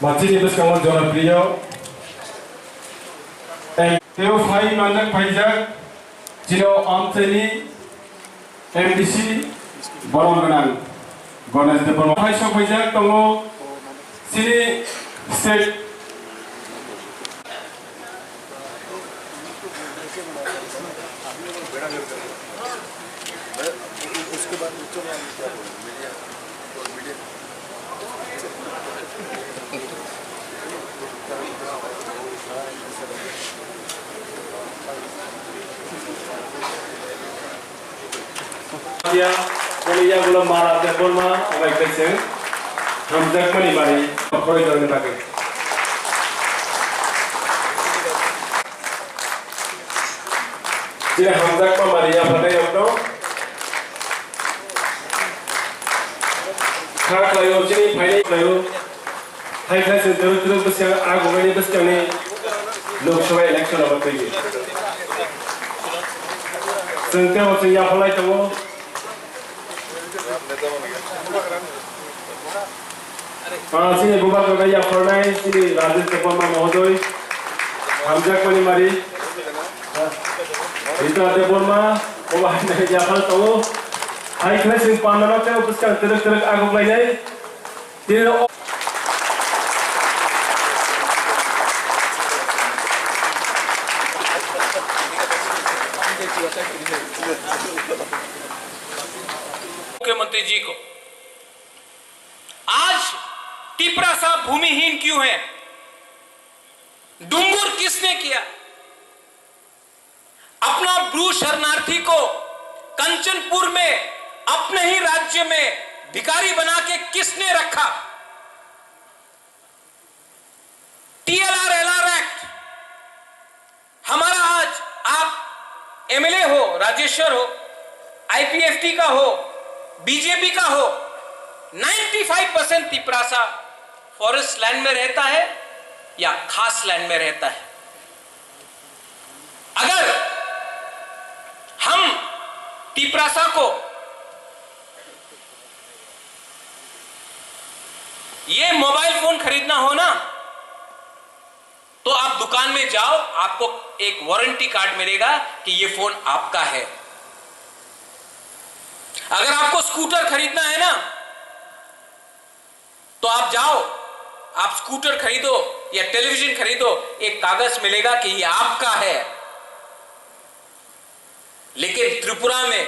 Masjid Beskangon Jonaprio Teo Fai Mandak Faizak Jino Amtani MDC Borongganan Gonas de Borong Fai Shop Faizak Tongo Sini State Dia Korea belum marah telepon mah, baik kecil. Hamzak mana mari, apa yang kita pakai? Jadi Hamzak mah mari apa yang itu? Kak layu sini, pani layu. Hai guys, terus besar, aku ini besar ni. Lok Sabha election apa tu? Sengketa macam yang halai tu. Sini bukan kerja formal, sini Rajesh Kapama Mahodoy, Hamzak Mani Mari, itu ada formal, bukan kerja hal tahu, hari kelas yang panjang tu, pusat terus aku belajar, tidak. मुख्यमंत्री जी को आज तिपरा साहब भूमिहीन क्यों है? डुंगुर किसने किया? अपना ब्रू शरणार्थी को कंचनपुर में अपने ही राज्य में भिखारी बना के किसने रखा? टीएलआर एलआर एक्ट हमारा आज आप एमएलए हो, राजेश्वर हो, आईपीएफटी का हो, बीजेपी का हो, 95% तिपरासा फॉरेस्ट लैंड में रहता है या खास लैंड में रहता है। अगर हम तिपरासा को ये मोबाइल फोन खरीदना हो ना, तो आप दुकान में जाओ, आपको एक वारंटी कार्ड मिलेगा कि ये फोन आपका है। अगर आपको स्कूटर खरीदना है ना, तो आप जाओ, आप स्कूटर खरीदो या टेलीविजन खरीदो, एक कागज मिलेगा कि ये आपका है। लेकिन त्रिपुरा में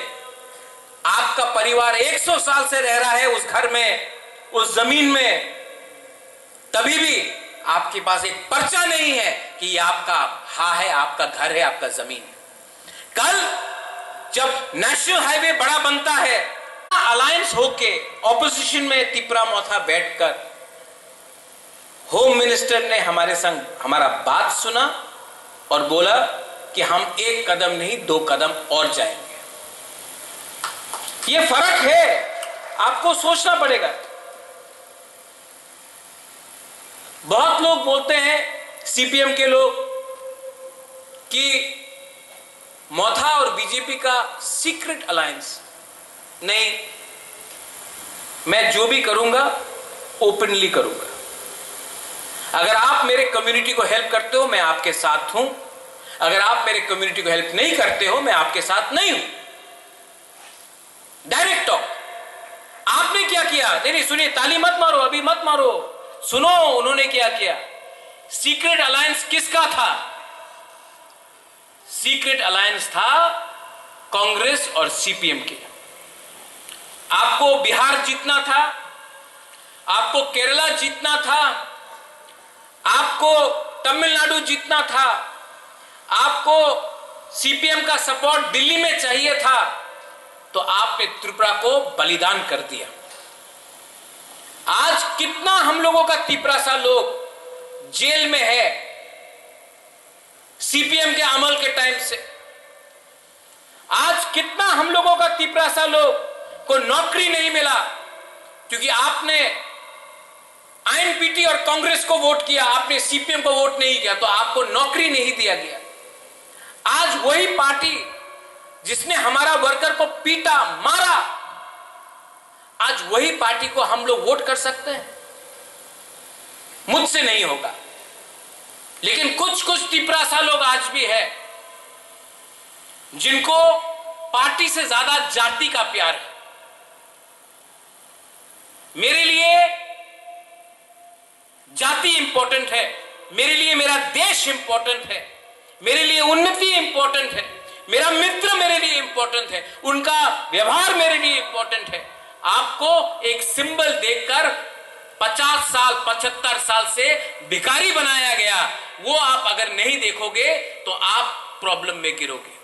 आपका परिवार 100 साल से रह रहा है उस घर में, उस जमीन में, तभी भी आपके पास एक पर्चा नहीं है कि ये आपका है, आपका घर है, आपका जमीन है। कल जब नेशनल हाईवे बड़ा बनता है, अलायंस होके ऑपोजिशन में तिपरा मोथा बैठकर होम मिनिस्टर ने हमारे संग हमारा बात सुना और बोला कि हम एक कदम नहीं 2 कदम और जाएंगे। ये फर्क है, आपको सोचना पड़ेगा। बहुत लोग बोलते हैं, सीपीएम के लोग, कि मोथा और बीजेपी का सीक्रेट अलायंस। नहीं, मैं जो भी करूंगा ओपनली करूंगा। अगर आप मेरे कम्युनिटी को हेल्प करते हो, मैं आपके साथ हूं। अगर आप मेरे कम्युनिटी को हेल्प नहीं करते हो, मैं आपके साथ नहीं हूं। Direct talk. आपने क्या किया? नहीं सुनिए, ताली मत मारो, अभी मत मारो, सुनो उन्होंने क्या किया। सीक्रेट अलायंस किसका था? सीक्रेट अलायंस था कांग्रेस और सीपीएम के। आपको बिहार जीतना था, आपको केरला जीतना था, आपको तमिलनाडु जीतना था, आपको सीपीएम का सपोर्ट दिल्ली में चाहिए था, तो आपने त्रिपुरा को बलिदान कर दिया। आज कितना हम लोगों का तिपरासा लोग जेल में है सीपीएम के अमल के टाइम से। आज कितना हम लोगों का तिपरासा लोग को नौकरी नहीं मिला क्योंकि आपने आईएनपीटी और कांग्रेस को वोट किया, आपने सीपीएम को वोट नहीं किया, तो आपको नौकरी नहीं दिया गया। आज वही पार्टी जिसने हमारा वर्कर को पीटा, मारा, आज वही पार्टी को हम लोग वोट कर सकते हैं? मुझसे नहीं होगा। लेकिन कुछ कुछ तिपरासा लोग आज भी है जिनको पार्टी से ज्यादा जाति का प्यार है। मेरे लिए जाति इंपॉर्टेंट है, मेरे लिए मेरा देश इंपॉर्टेंट है, मेरे लिए उन्नति इंपॉर्टेंट है, मेरा मित्र मेरे लिए इंपॉर्टेंट है, उनका व्यवहार मेरे लिए इंपॉर्टेंट है। आपको एक सिंबल देखकर 50 साल 75 साल से भिखारी बनाया गया, वो आप अगर नहीं देखोगे तो आप प्रॉब्लम में गिरोगे।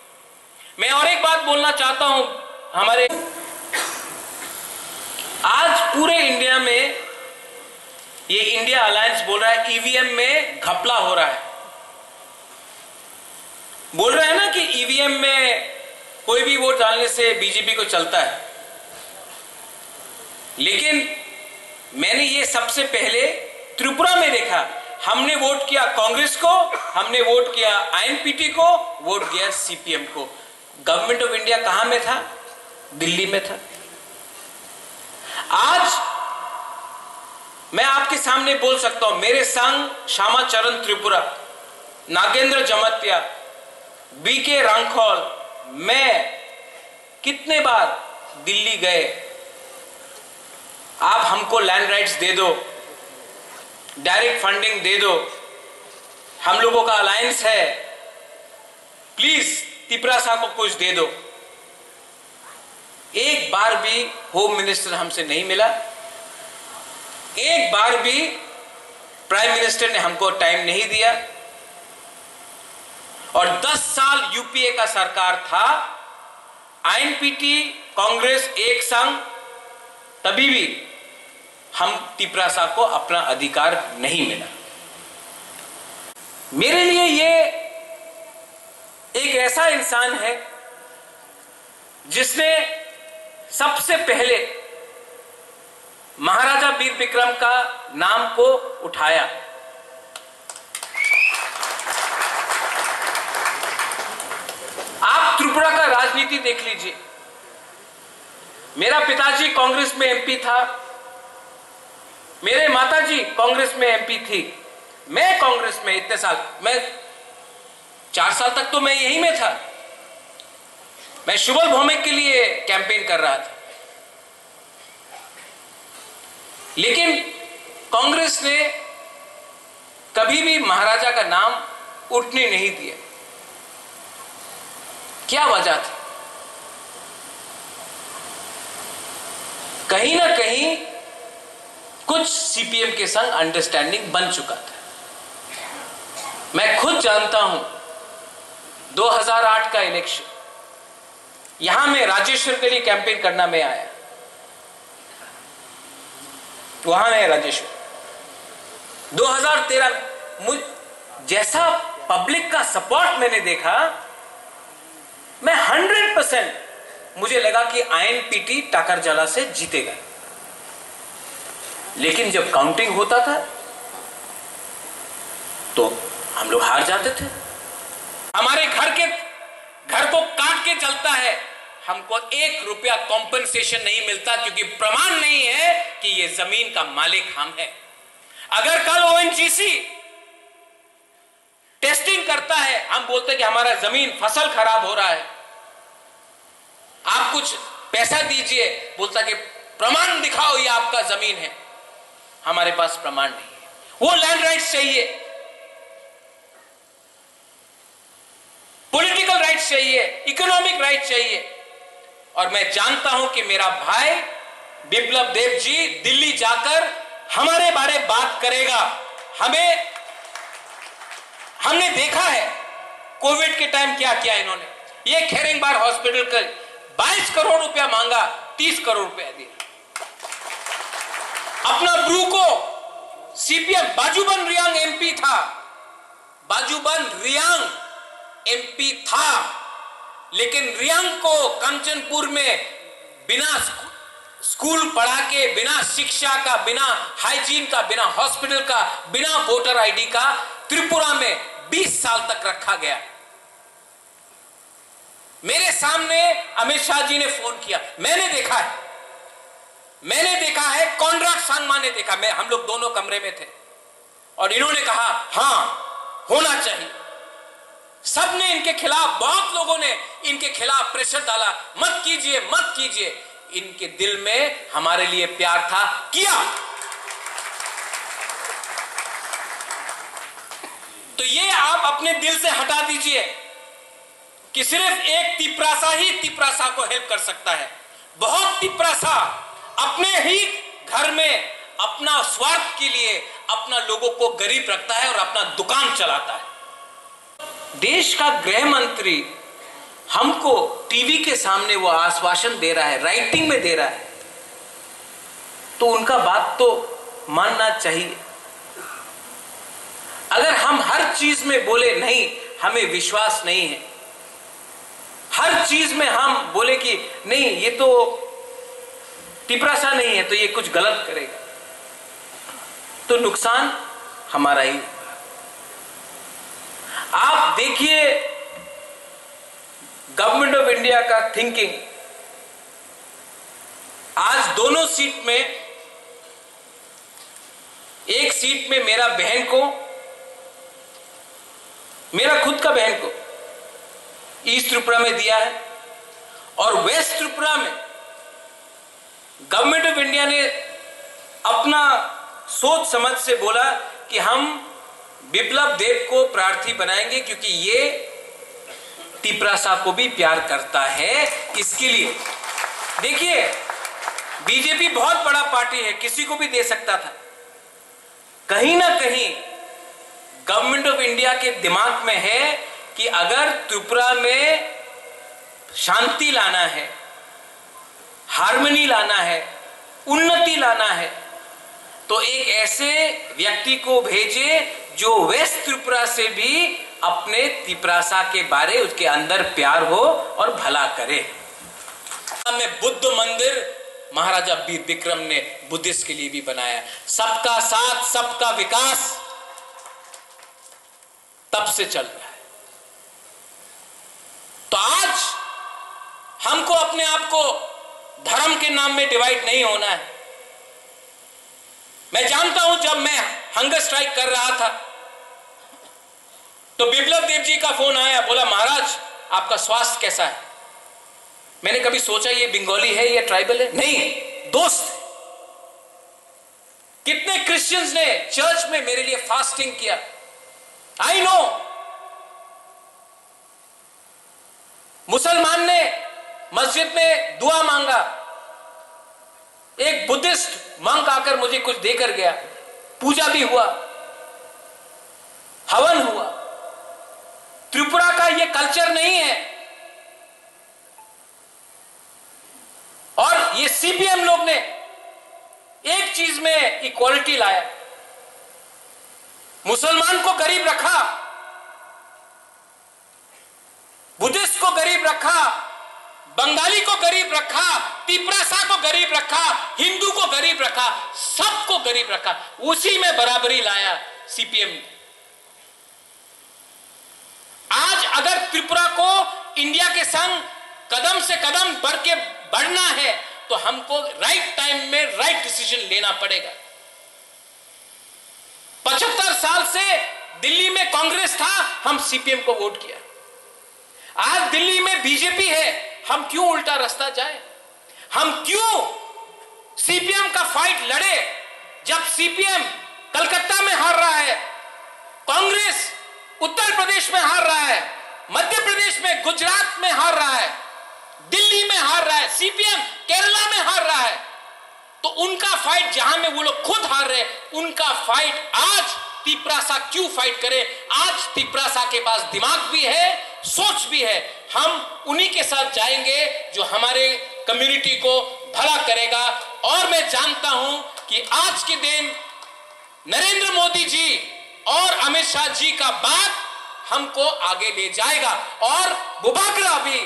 मैं और एक बात बोलना चाहता हूं, हमारे आज पूरे इंडिया में ये इंडिया अलायंस बोल रहा है ईवीएम में घपला हो रहा है। बोल रहा है ना कि ईवीएम में कोई भी वोट डालने से बीजेपी को चलता है। लेकिन मैंने ये सबसे पहले त्रिपुरा में देखा। हमने वोट किया कांग्रेस को, हमने वोट किया आईएनपीटी को, वोट किया सीपीएम को। गवर्नमेंट ऑफ इंडिया कहां में था? दिल्ली में था। आज मैं आपके सामने बोल सकता हूं, मेरे संग श्यामाचरण त्रिपुरा, नागेंद्र जमत्या, बीके रांखौल, मैं कितने बार दिल्ली गए। आप हमको लैंड राइट्स दे दो, डायरेक्ट फंडिंग दे दो, हम लोगों का अलायंस है, प्लीज तिपरासा को कुछ दे दो। एक बार भी होम मिनिस्टर हमसे नहीं मिला, एक बार भी प्राइम मिनिस्टर ने हमको टाइम नहीं दिया। और 10 साल यूपीए का सरकार था, आईएनपीटी कांग्रेस एक संग, तभी भी हम तिपरासा को अपना अधिकार नहीं मिला। मेरे लिए ये एक ऐसा इंसान है जिसने सबसे पहले महाराजा वीर विक्रम का नाम को उठाया। आप त्रिपुरा का राजनीति देख लीजिए। मेरा पिताजी कांग्रेस में एमपी था, मेरे माताजी कांग्रेस में एमपी थी, मैं कांग्रेस में इतने साल, मैं 4 साल तक तो मैं यहीं में था। मैं शुभल भौमिक के लिए कैंपेन कर रहा था। लेकिन कांग्रेस ने कभी भी महाराजा का नाम उठने नहीं दिया। क्या वजह थी? कहीं ना कहीं कुछ सीपीएम के संग अंडरस्टैंडिंग बन चुका था। मैं खुद जानता हूं, 2008 का इलेक्शन, यहां मैं राजेश्वर के लिए कैंपेन करना में आया, वहां है राजेश्वर। 2013 जैसा पब्लिक का सपोर्ट मैंने देखा, मैं 100% मुझे लगा कि आईएनपीटी टाकरजला से जीतेगा। लेकिन जब काउंटिंग होता था तो हम लोग हार जाते थे। हमारे घर को काट के चलता है, हमको 1 रुपया कॉम्पनसेशन नहीं मिलता क्योंकि प्रमाण नहीं है कि ये जमीन का मालिक हम हैं। अगर कल ओएनजीसी टेस्टिंग करता है, हम बोलते हैं कि हमारा जमीन फसल खराब हो रहा है, आप कुछ पैसा दीजिए, बोलता कि प्रमाण दिखाओ ये आपका जमीन है। हमारे पास प्रमाण नहीं है। वो लैंड राइट्स चाहिए, पॉलिटिकल राइट्स चाहिए, इकोनॉमिक राइट्स चाहिए। और मैं जानता हूं कि मेरा भाई बिप्लब देब जी दिल्ली जाकर हमारे बारे बात करेगा। हमने देखा है कोविड के टाइम क्या किया इन्होंने। ये खेरिंगबार हॉस्पिटल का 22 करोड़ रुपया मांगा, 30 करोड़ रुपया दिया। अपना ब्रू को सीपीएम बाजूबन रियांग एमपी था, बाजूबन रियांग एमपी था, लेकिन रियांग को कंचनपुर में बिना स्कूल पढ़ा के, बिना शिक्षा का, बिना हाइजीन का, बिना हॉस्पिटल का, बिना वोटर आईडी का त्रिपुरा में 20 साल तक रखा गया। मेरे सामने अमित शाह जी ने फोन किया, मैंने देखा है, कॉन्राड सांगमा ने देखा, हम लोग दोनों कमरे में थे और इन्होंने कहा हां होना चाहिए। सबने इनके खिलाफ, बहुत लोगों ने इनके खिलाफ प्रेशर डाला, मत कीजिए मत कीजिए। इनके दिल में हमारे लिए प्यार था, किया। तो ये आप अपने दिल से हटा दीजिए कि सिर्फ एक तिपरासा ही तिपरासा को हेल्प कर सकता है। बहुत तिपरासा अपने ही घर में अपना स्वार्थ के लिए अपना लोगों को गरीब रखता है और अपना दुकान चलाता है। देश का गृह मंत्री हमको टीवी के सामने वो आश्वासन दे रहा है, राइटिंग में दे रहा है, तो उनका बात तो मानना चाहिए। अगर हम हर चीज में बोले नहीं हमें विश्वास नहीं है, हर चीज में हम बोले कि नहीं ये तो तिपरासा नहीं है तो ये कुछ गलत करेगा, तो नुकसान हमारा ही। आप देखिए गवर्नमेंट ऑफ इंडिया का थिंकिंग। आज दोनों सीट में, एक सीट में मेरा खुद का बहन को ईस्ट त्रिपुरा में दिया है और वेस्ट त्रिपुरा में गवर्नमेंट ऑफ इंडिया ने अपना सोच समझ से बोला कि हम बिप्लब देब को प्रार्थी बनाएंगे क्योंकि ये तिपरासा को भी प्यार करता है। इसके लिए देखिए बीजेपी बहुत बड़ा पार्टी है, किसी को भी दे सकता था। कहीं ना कहीं गवर्नमेंट ऑफ इंडिया के दिमाग में है कि अगर त्रिपुरा में शांति लाना है, हार्मनी लाना है, उन्नति लाना है, तो एक ऐसे व्यक्ति को भेजे जो वेस्ट त्रिपुरा से भी अपने तिपरासा के बारे उसके अंदर प्यार हो और भला करे। में बुद्ध मंदिर महाराजा वीर विक्रम ने बुद्धिस्ट के लिए भी बनाया। सबका साथ सबका विकास तब से चल रहा है। तो आज हमको अपने आप को धर्म के नाम में डिवाइड नहीं होना है। मैं जानता हूं जब मैं हंगर स्ट्राइक कर रहा था तो बिप्लब देब जी का फोन आया, बोला महाराज आपका स्वास्थ्य कैसा है। मैंने कभी सोचा ये बंगाली है या ट्राइबल है, नहीं, दोस्त। कितने क्रिश्चियंस ने चर्च में मेरे लिए फास्टिंग किया, आई नो। मुसलमान ने मस्जिद में दुआ मांगा, एक बुद्धिस्ट मंक आकर मुझे कुछ देकर गया, पूजा भी हुआ, हवन हुआ। त्रिपुरा का यह कल्चर नहीं है और ये सीपीएम लोग ने एक चीज में इक्वालिटी लाया, मुसलमान को गरीब रखा, बुद्धिस्ट को गरीब रखा, बंगाली को गरीब रखा, तिपरासा को गरीब रखा, हिंदू को गरीब रखा, सबको गरीब रखा, उसी में बराबरी लाया सीपीएम ने। आज अगर त्रिपुरा को इंडिया के संग कदम से कदम बढ़ के बढ़ना है तो हमको राइट टाइम में राइट डिसीजन लेना पड़ेगा। 75 साल से दिल्ली में कांग्रेस था, हम सीपीएम को वोट किया। आज दिल्ली में बीजेपी है, हम क्यों उल्टा रास्ता जाए, हम क्यों सीपीएम का फाइट लड़े। जब सीपीएम कलकत्ता में हार रहा है, कांग्रेस उत्तर प्रदेश में हार रहा है, मध्य प्रदेश में, गुजरात में हार रहा है, दिल्ली में हार रहा है, सीपीएम केरला में हार रहा है, तो उनका फाइट जहां में वो लोग खुद हार रहे, उनका फाइट आज तिपरासा क्यों फाइट करे? आज तिपरासा के पास दिमाग भी है, सोच भी है। हम उन्हीं के साथ जाएंगे जो हमारे कम्युनिटी को भला करेगा। और मैं जानता हूं कि आज के दिन नरेंद्र मोदी जी और अमित शाह जी का बात हमको आगे ले जाएगा, और बुबाकरा भी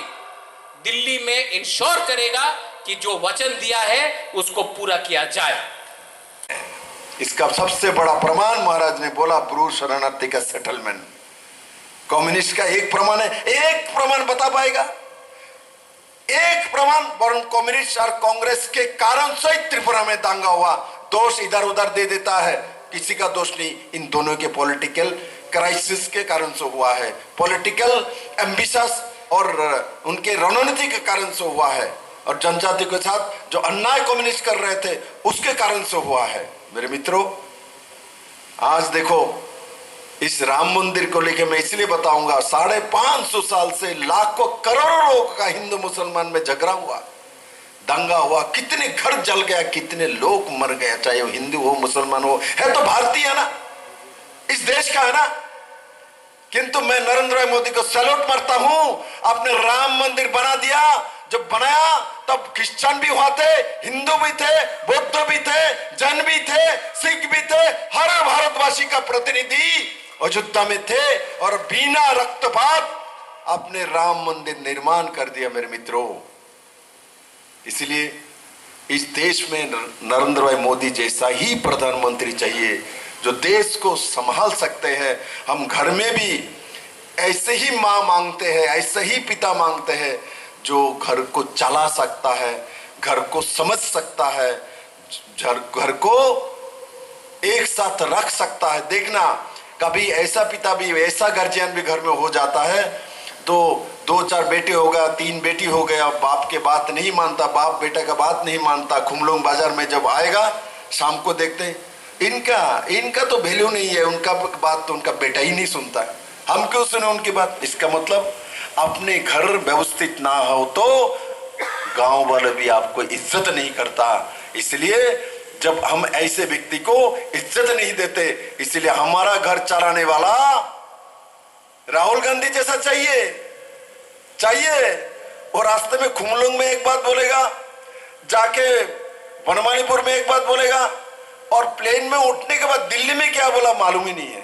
दिल्ली में इंश्योर करेगा कि जो वचन दिया है उसको पूरा किया जाए। इसका सबसे बड़ा प्रमाण महाराज ने बोला ब्रू शरणार्थी का सेटलमेंट। कम्युनिस्ट का एक प्रमाण है, एक प्रमाण बता पाएगा? एक प्रमाण? कम्युनिस्ट और कांग्रेस के कारण से त्रिपुरा में दांगा हुआ। दोष इधर उधर दे देता है, किसी का दोष नहीं, इन दोनों के पॉलिटिकल क्राइसिस के कारण से हुआ है, पॉलिटिकल एम्बिशस और उनके रणनीति के कारण से हुआ है, और जनजाति के साथ जो अन्याय कम्युनिस्ट कर रहे थे उसके कारण से हुआ है। मेरे मित्रों, आज देखो इस राम मंदिर को लेकर मैं इसलिए बताऊंगा, 550 साल से लाखों करोड़ों लोगों का हिंदू मुसलमान में झगड़ा हुआ, दंगा हुआ, कितने घर जल गया, कितने लोग मर गए, चाहे वो हिंदू हो मुसलमान हो, है तो भारतीय ना, इस देश का है ना। किंतु मैं नरेंद्र मोदी को सैल्यूट मारता हूं, आपने राम मंदिर बना दिया। जब बनाया तब क्रिश्चियन भी हुआ थे, हिंदू भी थे, बौद्ध भी थे, जैन भी थे, सिख भी थे, हर भारतवासी का प्रतिनिधि अयोध्या में थे, और बिना रक्तपात आपने राम मंदिर निर्माण कर दिया। मेरे मित्रों, इसलिए इस देश में नरेंद्र भाई मोदी जैसा ही प्रधानमंत्री चाहिए, जो देश को संभाल सकते हैं। हम घर में भी ऐसे ही माँ मांगते हैं, ऐसे ही पिता मांगते हैं, जो घर को चला सकता है, घर को समझ सकता है, घर को एक साथ रख सकता है। देखना, कभी ऐसा पिता भी, ऐसा गार्जियन भी घर में हो जाता है, तो 2-4 बेटे हो गया, 3 बेटी हो गया, बाप के बात नहीं मानता, बाप बेटा का बात नहीं मानता। खुमलोंग बाजार में जब आएगा, शाम को देखते हैं इनका तो वैल्यू नहीं है, उनका बात तो उनका बेटा ही नहीं सुनता है, हम क्यों सुने उनकी बात? इसका मतलब अपने घर व्यवस्थित ना हो तो गांव वाले भी आपको इज्जत नहीं करता। इसलिए जब हम ऐसे व्यक्ति को इज्जत नहीं देते, इसलिए हमारा घर चलाने वाला राहुल गांधी जैसा चाहिए। और रास्ते में खुमलुंग में एक बात बोलेगा, जाके बनमालीपुर में एक बात बोलेगा, और प्लेन में उठने के बाद दिल्ली में क्या बोला मालूम ही नहीं है।